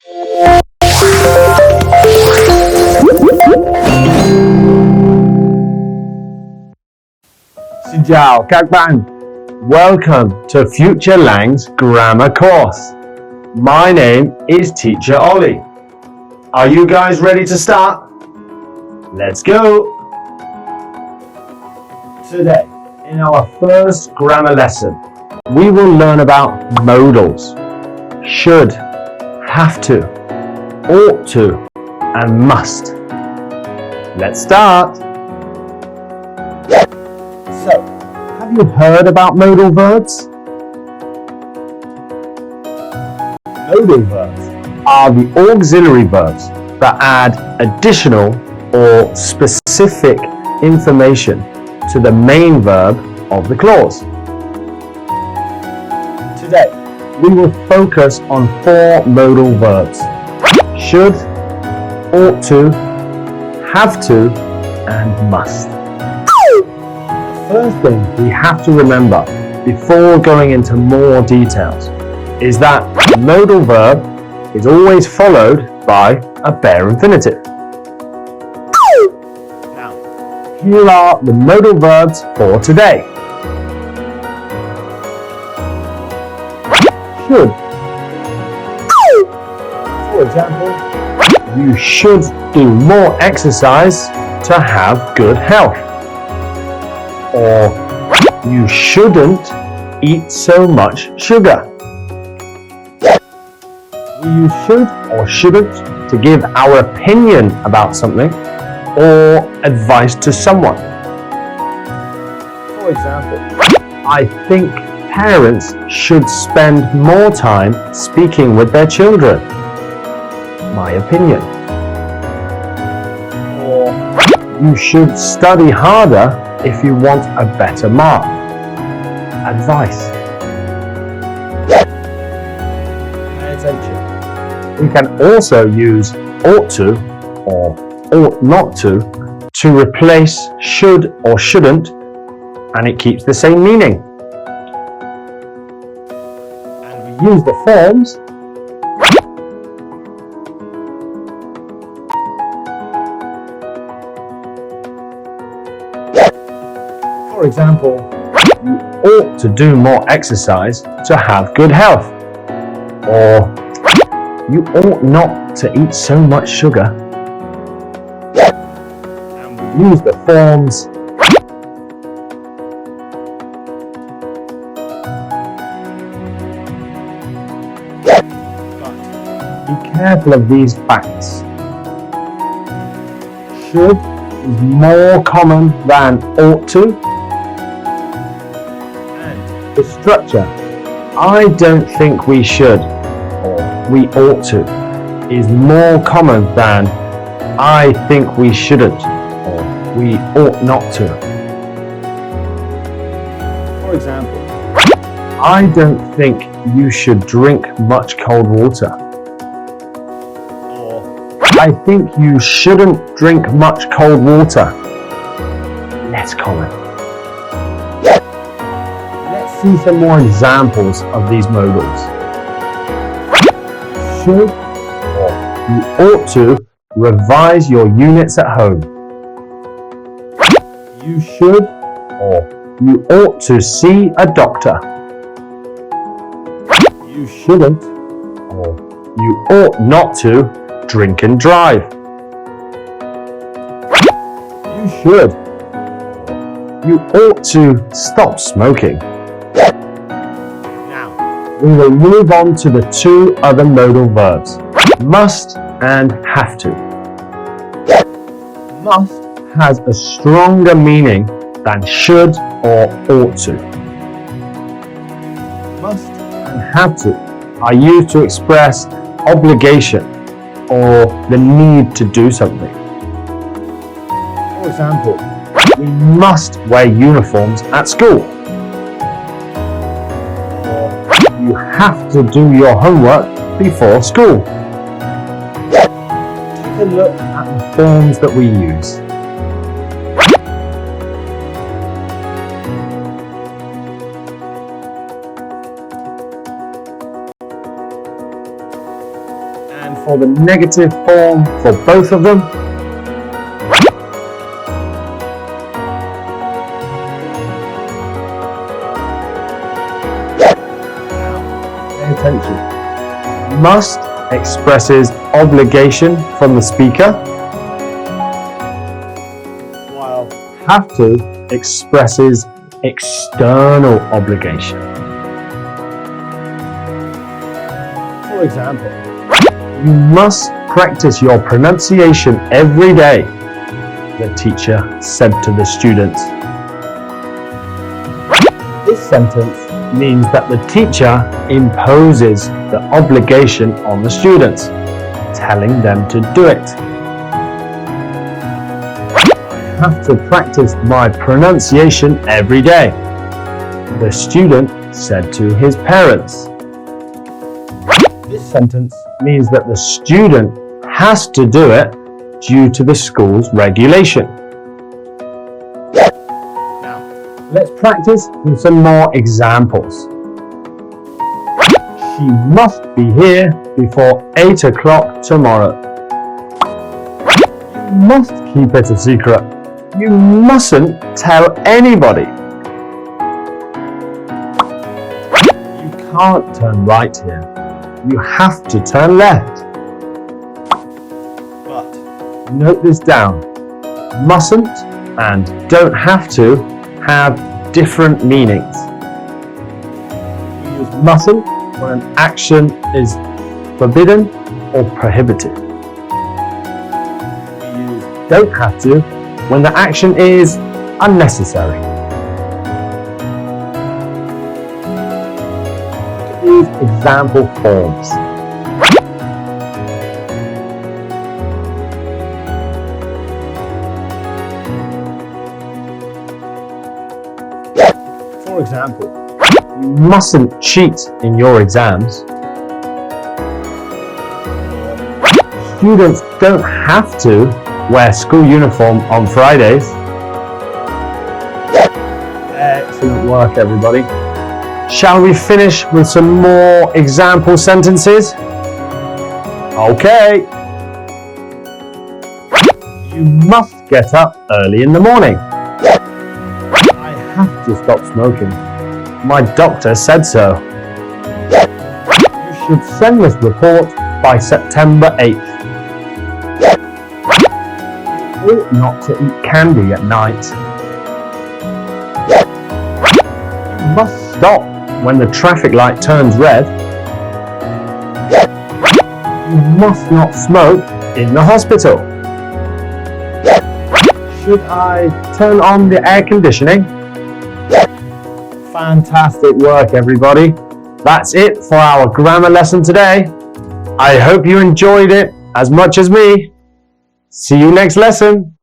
Xin chào các bạn. Welcome to Future Lang's grammar course. My name is Teacher Ollie. Are you guys ready to start? Let's go! Today, in our first grammar lesson, we will learn about modals. Should, have to, ought to, and must. Let's start! So, have you heard about modal verbs? Modal verbs are the auxiliary verbs that add additional or specific information to the main verb of the clause. Today, we will focus on 4 modal verbs: should, ought to, have to, and must. The first thing we have to remember before going into more details is that a modal verb is always followed by a bare infinitive. Now, here are the modal verbs for today. Should. For example, you should do more exercise to have good health. Or, you shouldn't eat so much sugar. We use should or shouldn't to give our opinion about something or advice to someone. For example, I think parents should spend more time speaking with their children. My opinion. Or, you should study harder if you want a better mark. Advice. Pay attention. We can also use ought to or ought not to replace should or shouldn't, and it keeps the same meaning. And we use the forms for example, you ought to do more exercise to have good health. Or, you ought not to eat so much sugar. And we use the forms but be careful of these facts. Should is more common than ought to. The structure, I don't think we should, or we ought to, is more common than I think we shouldn't, or we ought not to. For example, I don't think you should drink much cold water. Or, I think you shouldn't drink much cold water. Less common. See some more examples of these modals. Should or you ought to revise your units at home. You should or you ought to see a doctor. You shouldn't or you ought not to drink and drive. You should or you ought to stop smoking. We will move on to the 2 other modal verbs, must and have to. Must has a stronger meaning than should or ought to. Must and have to are used to express obligation or the need to do something. For example, we must wear uniforms at school. You have to do your homework before school. Take a look at the forms that we use. And or the negative form for both of them? Pay attention. Must expresses obligation from the speaker, while have to expresses external obligation. For example, you must practice your pronunciation every day, the teacher said to the students. This sentence means that the teacher imposes the obligation on the students, telling them to do it. I have to practice my pronunciation every day, the student said to his parents. This sentence means that the student has to do it due to the school's regulation. Now, let's practice with some more examples. She must be here before 8 o'clock tomorrow. You must keep it a secret. You mustn't tell anybody. You can't turn right here. You have to turn left. But note this down. Mustn't and don't have to have different meanings. We use mustn't when an action is forbidden or prohibited. We use don't have to when the action is unnecessary. These example forms. For example, you mustn't cheat in your exams. Students don't have to wear school uniform on Fridays. Excellent work, everybody. Shall we finish with some more example sentences? Okay. You must get up early in the morning. I have to stop smoking. My doctor said so. You should send this report by September 8th. You ought not to eat candy at night. You must stop when the traffic light turns red. You must not smoke in the hospital. Should I turn on the air conditioning? Fantastic work, everybody. That's it for our grammar lesson today. I hope you enjoyed it as much as me. See you next lesson.